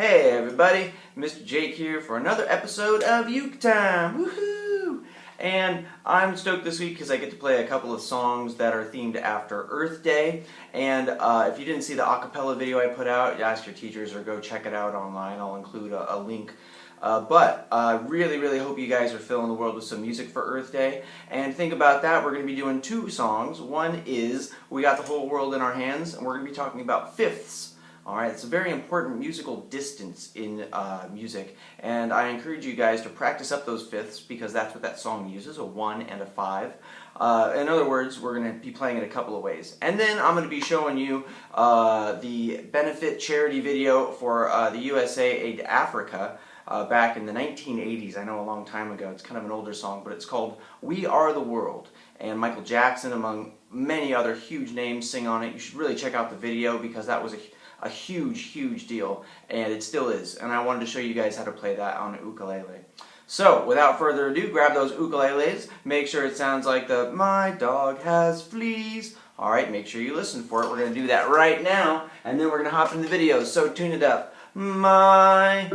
Hey everybody, Mr. Jake here for another episode of Uke Time. Woohoo! And I'm stoked this week because I get to play a couple of songs that are themed after Earth Day. And if you didn't see the acapella video I put out, ask your teachers or go check it out online. I'll include a link. But I really hope you guys are filling the world with some music for Earth Day. And think about that, we're going to be doing two songs. One is We Got the Whole World in Our Hands, and we're going to be talking about fifths. Alright, it's a very important musical distance in music, and I encourage you guys to practice up those fifths because that's what that song uses, a 1 and a 5. In other words, we're going to be playing it a couple of ways. And then I'm going to be showing you the benefit charity video for the USA Aid Africa back in the 1980s. I know a long time ago. It's kind of an older song, but it's called We Are the World. And Michael Jackson, among many other huge names, sing on it. You should really check out the video because that was a huge deal, and it still is. And I wanted to show you guys how to play that on a ukulele. So, without further ado, grab those ukuleles. Make sure it sounds like the My Dog Has Fleas. Alright, make sure you listen for it. We're going to do that right now, and then we're going to hop into the video. So, tune it up. My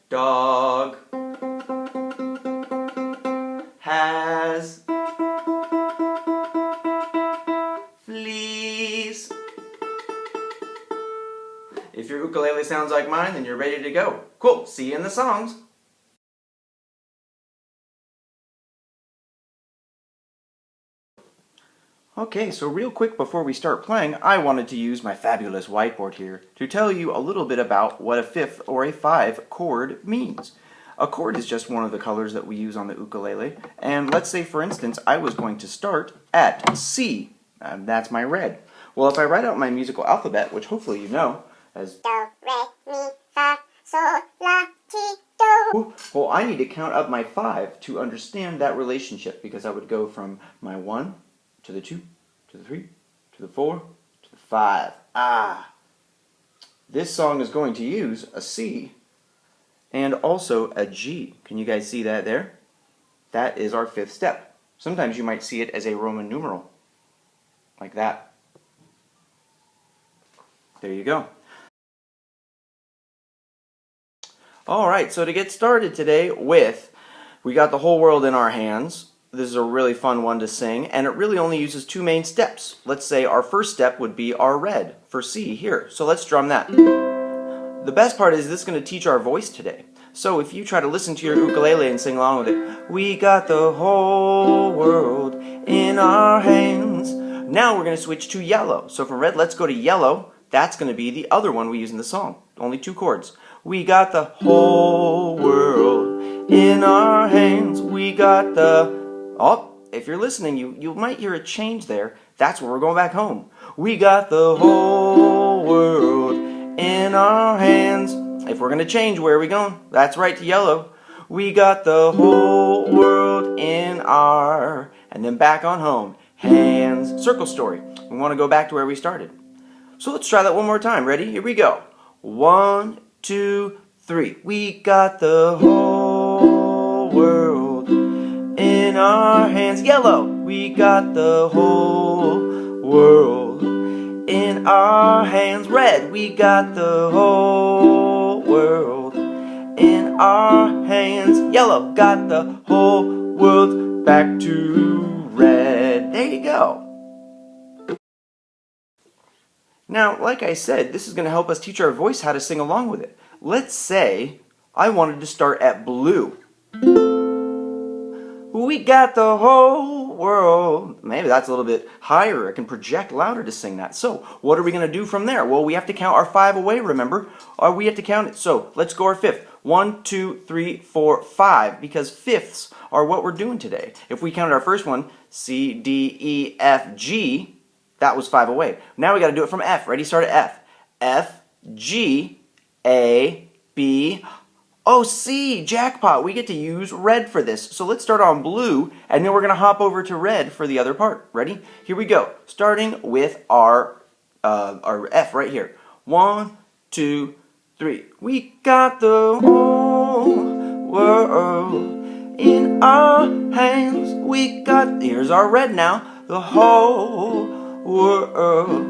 dog has fleas. If your ukulele sounds like mine, then you're ready to go. Cool. See you in the songs. Okay, so real quick before we start playing, I wanted to use my fabulous whiteboard here to tell you a little bit about what a fifth or a 5 chord means. A chord is just one of the colors that we use on the ukulele, and let's say for instance I was going to start at C, and that's my red. Well, if I write out my musical alphabet, which hopefully you know, as do, re, mi, fa, sol, la, ti, do. Well, I need to count up my 5 to understand that relationship, because I would go from my 1 to the 2 to the 3 to the 4 to the 5. This song is going to use a C and also a G. Can you guys see that there? That is our 5th step. Sometimes you might see it as a Roman numeral, like that. There you go. Alright, so to get started today with We Got the Whole World in Our Hands, this is a really fun one to sing, and it really only uses 2 main steps. Let's say our first step would be our red for C here. So let's drum that. The best part is this is going to teach our voice today. So if you try to listen to your ukulele and sing along with it, we got the whole world in our hands. Now we're going to switch to yellow. So from red, let's go to yellow. That's going to be the other one we use in the song. Only 2 chords. We got the whole world in our hands. We got the... Oh, if you're listening, you might hear a change there. That's where we're going back home. We got the whole world in our hands. If we're going to change, where are we going? That's right, to yellow. We got the whole world in our... And then back on home. Hands. Circle story. We want to go back to where we started. So let's try that one more time. Ready? Here we go. 1, 2, 3. We got the whole world in our hands. Yellow. We got the whole world in our hands. Red. We got the whole world in our hands. Yellow. Got the whole world. Back to red. There you go. Now, like I said, this is going to help us teach our voice how to sing along with it. Let's say I wanted to start at blue. We got the whole world. Maybe that's a little bit higher. I can project louder to sing that. So, what are we going to do from there? Well, we have to count our 5 away, remember? Or we have to count it. So, let's go our 5th. 1, 2, 3, 4, 5. Because fifths are what we're doing today. If we counted our first one, C, D, E, F, G... That was 5 away. Now we got to do it from F. Ready? Start at F. F, G, A, B, O, C. Jackpot. We get to use red for this. So let's start on blue, and then we're going to hop over to red for the other part. Ready? Here we go. Starting with our F right here. 1, 2, 3. We got the whole world in our hands. We got, here's our red now, the whole world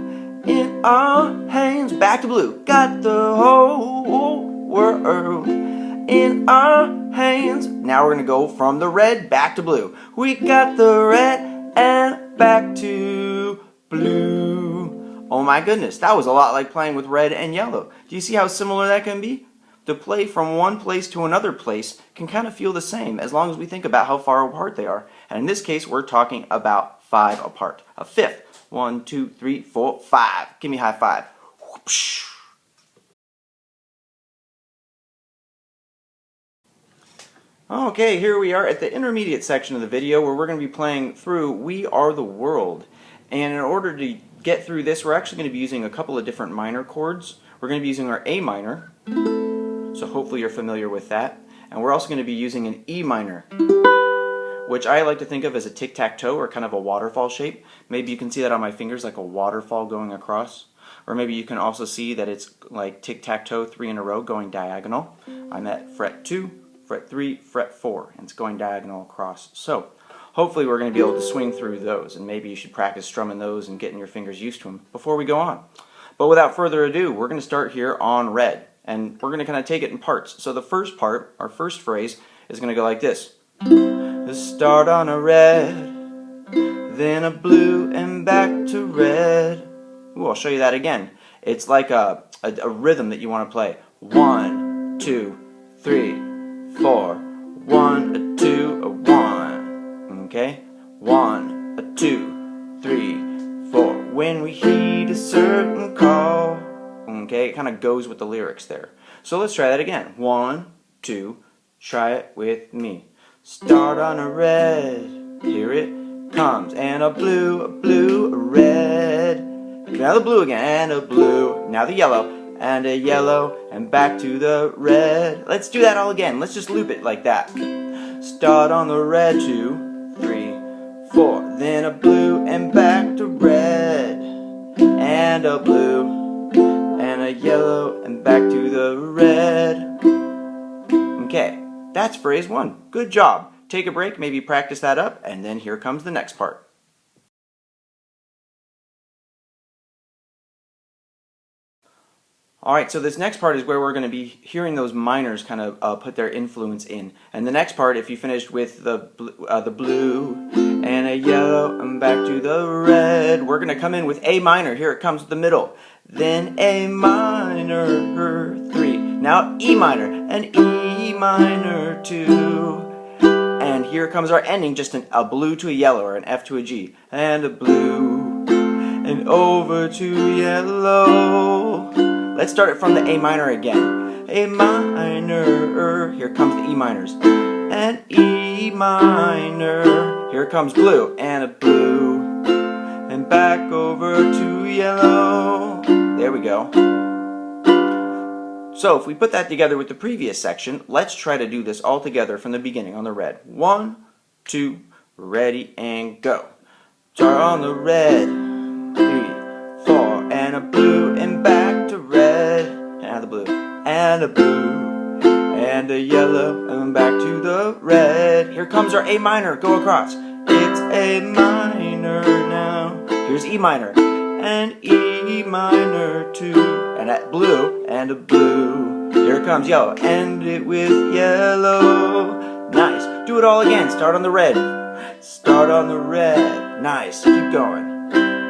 in our hands. back to blue. Got the whole world in our hands. Now we're going to go from the red back to blue. We got the red and back to blue. Oh my goodness, that was a lot like playing with red and yellow. Do you see how similar that can be? To play from one place to another place can kind of feel the same as long as we think about how far apart they are. And in this case, we're talking about 5 apart. A fifth. 1, 2, 3, 4, 5. Give me a high five. Whoopsh. Okay, here we are at the intermediate section of the video where we're going to be playing through We Are the World. And in order to get through this, we're actually going to be using a couple of different minor chords. We're going to be using our A minor, so hopefully you're familiar with that. And we're also going to be using an E minor, which I like to think of as a tic-tac-toe or kind of a waterfall shape. Maybe you can see that on my fingers like a waterfall going across. Or maybe you can also see that it's like tic-tac-toe 3 in a row going diagonal. I'm at fret 2, fret 3, fret 4, and it's going diagonal across. So hopefully we're going to be able to swing through those, and maybe you should practice strumming those and getting your fingers used to them before we go on. But without further ado, we're going to start here on red, and we're going to kind of take it in parts. So the first part, our first phrase, is going to go like this. Start on a red, then a blue, and back to red. Ooh, I'll show you that again. It's like a rhythm that you want to play. 1, 2, 3, 4. 1, 2, 1. Okay? 1, 2, 3, 4. When we heed a certain call. Okay? It kind of goes with the lyrics there. So let's try that again. 1, 2. Try it with me. Start on a red. Here it comes. And a blue, a red. Now the blue again, and a blue. Now the yellow, and a yellow, and back to the red. Let's do that all again. Let's just loop it like that. Start on the red, 2, 3, 4. Then a blue, and back to red. And a blue, and a yellow, and back to the red. Okay, that's phrase 1. Good job. Take a break, maybe practice that up, and then here comes the next part. Alright, so this next part is where we're going to be hearing those minors kind of put their influence in. And the next part, if you finished with the blue and a yellow and back to the red, we're going to come in with A minor. Here it comes to the middle. Then A minor, 3. Now E minor and E minor, 2. And here comes our ending, just a blue to a yellow or an F to a G. And a blue and over to yellow. Let's start it from the A minor again. A minor, here comes the E minors. And E minor, here comes blue, and a blue. And back over to yellow. There we go. So if we put that together with the previous section, let's try to do this all together from the beginning on the red. 1, 2, ready, and go. Start on the red. 3, 4, and a blue, and back to red, and the blue, and a blue, and a yellow, and back to the red. Here comes our A minor, go across. It's A minor now. Here's E minor, and E minor 2, and that blue, and a blue. Here comes yellow, end it with yellow. Nice. Do it all again. Start on the red. Start on the red. Nice. Keep going.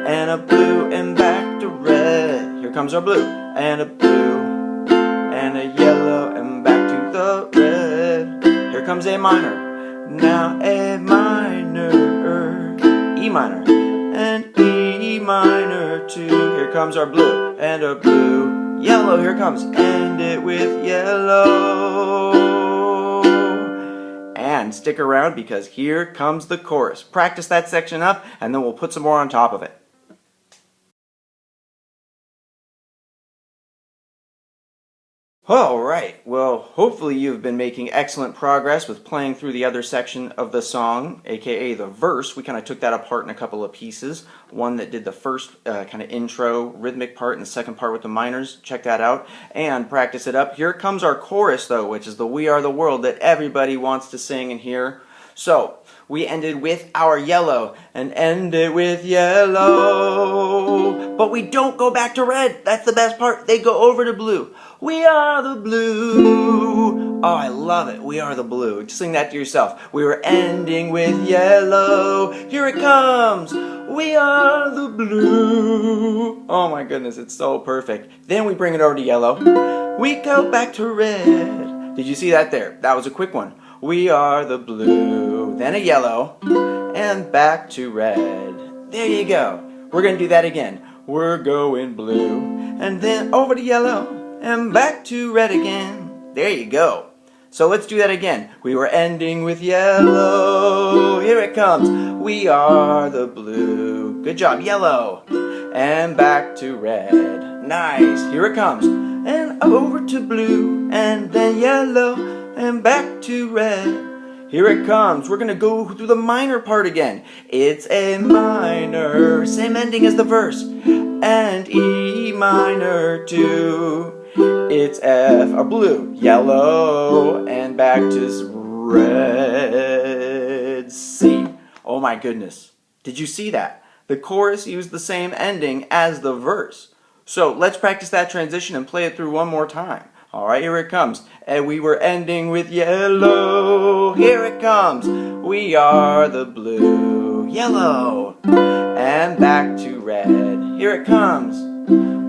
And a blue, and back to red. Here comes our blue, and a blue, and a yellow, and back to the red. Here comes A minor. Now A minor, E minor, and E minor 2. Here comes our blue, and a blue, yellow. Here comes, end it with yellow. And stick around because here comes the chorus. Practice that section up, and then we'll put some more on top of it. Alright, well, hopefully you've been making excellent progress with playing through the other section of the song, aka the verse. We kind of took that apart in a couple of pieces. One that did the first kind of intro, rhythmic part, and the second part with the minors. Check that out and practice it up. Here comes our chorus, though, which is the We Are the World that everybody wants to sing and hear. So, we ended with our yellow, and end it with yellow. yellow. But we don't go back to red. That's the best part. They go over to blue. We are the blue. Oh, I love it. We are the blue. Just sing that to yourself. We were ending with yellow. Here it comes. We are the blue. Oh my goodness, it's so perfect. Then we bring it over to yellow. We go back to red. Did you see that there? That was a quick one. We are the blue. Then a yellow. And back to red. There you go. We're going to do that again. We're going blue. And then over to yellow. And back to red again. There you go. So let's do that again. We were ending with yellow. Here it comes. We are the blue. Good job. Yellow. And back to red. Nice. Here it comes. And over to blue. And then yellow. And back to red. Here it comes. We're going to go through the minor part again. It's A minor. Same ending as the verse. And E minor too. It's F, or blue, yellow, and back to red, C. Oh my goodness. Did you see that? The chorus used the same ending as the verse. So let's practice that transition and play it through one more time. Alright, here it comes. And we were ending with yellow. Here it comes. We are the blue, yellow, and back to red. Here it comes.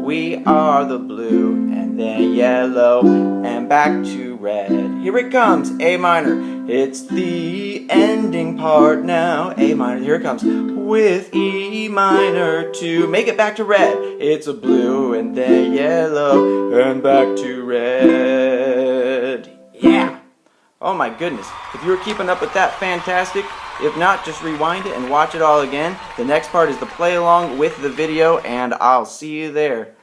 We are the blue, and then yellow, and back to red. Here it comes, A minor. It's the ending part now. A minor, here it comes. With E minor to make it back to red. It's a blue, and then yellow, and back to red. Yeah! Oh my goodness. If you were keeping up with that, fantastic. If not, just rewind it and watch it all again. The next part is the play along with the video, and I'll see you there.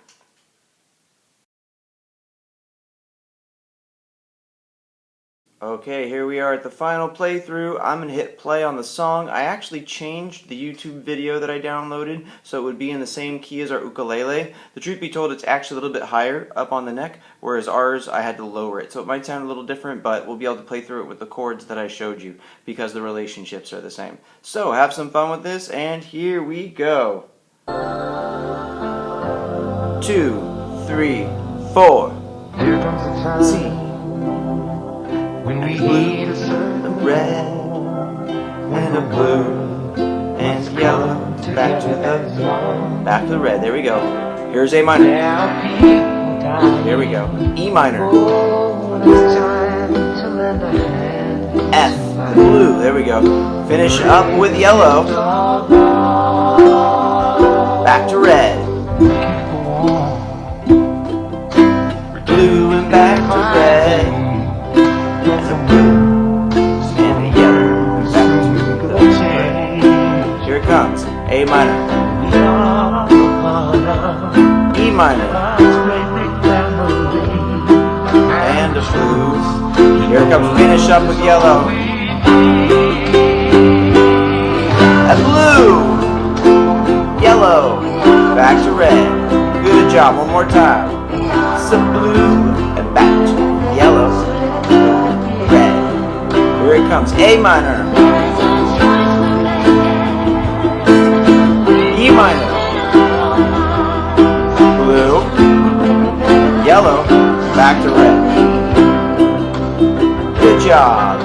Okay, here we are at the final playthrough. I'm going to hit play on the song. I actually changed the YouTube video that I downloaded so it would be in the same key as our ukulele. The truth be told, it's actually a little bit higher up on the neck, whereas ours, I had to lower it. So it might sound a little different, but we'll be able to play through it with the chords that I showed you because the relationships are the same. So have some fun with this, and here we go. 2, 3, 4. Here comes the time. C. When we need a certain A red and a blue and yellow, back to the red. There we go. Here's A minor. Here we go. E minor. F, blue. There we go. Finish up with yellow. Back to red. Blue and back to red. And a blue and a yellow and back to the red. Here it comes. A minor. E minor. And a blue. Here it comes. Finish up with yellow. A blue. Yellow. Back to red. Good job. One more time. Some blue and back to yellow. Red. Here it comes. A minor. E minor. Blue. Yellow. Back to red. Good job.